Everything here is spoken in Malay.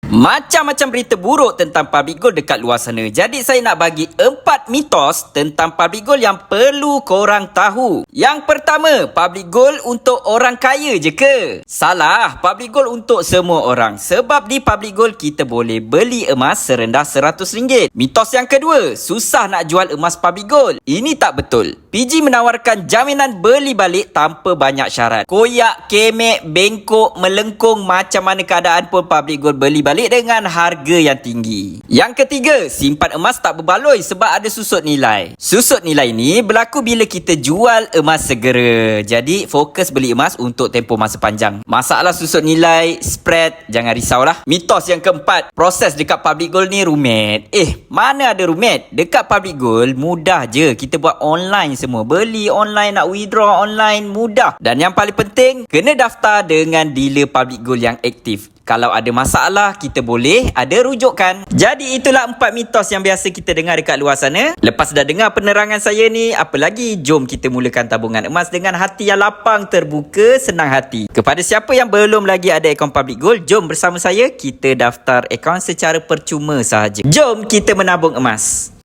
Macam-macam berita buruk tentang public gold dekat luar sana. Jadi saya nak bagi 4 mitos tentang public gold yang perlu korang tahu. Yang pertama, public gold untuk orang kaya je ke? Salah, public gold untuk semua orang. Sebab di public gold kita boleh beli emas serendah RM100. Mitos yang kedua, susah nak jual emas public gold. Ini tak betul. PG menawarkan jaminan beli balik tanpa banyak syarat. Koyak, kemek, bengkok, melengkung, macam mana keadaan pun public gold beli balik dengan harga yang tinggi. Yang ketiga, simpan emas tak berbaloi sebab ada susut nilai. Susut nilai ni berlaku bila kita jual emas segera. Jadi fokus beli emas untuk tempoh masa panjang. Masalah susut nilai, spread, jangan risaulah. Mitos yang keempat, proses dekat public gold ni rumit. Mana ada rumit? Dekat public gold mudah je. Kita buat online semua. Beli online, nak withdraw online, mudah. Dan yang paling penting, kena daftar dengan dealer public gold yang aktif. Kalau ada masalah, kita boleh ada rujukan. Jadi itulah 4 mitos yang biasa kita dengar dekat luar sana. Lepas dah dengar penerangan saya ni, apa lagi? Jom kita mulakan tabungan emas dengan hati yang lapang, terbuka, senang hati. Kepada siapa yang belum lagi ada akaun public gold, jom bersama saya kita daftar akaun secara percuma sahaja. Jom kita menabung emas.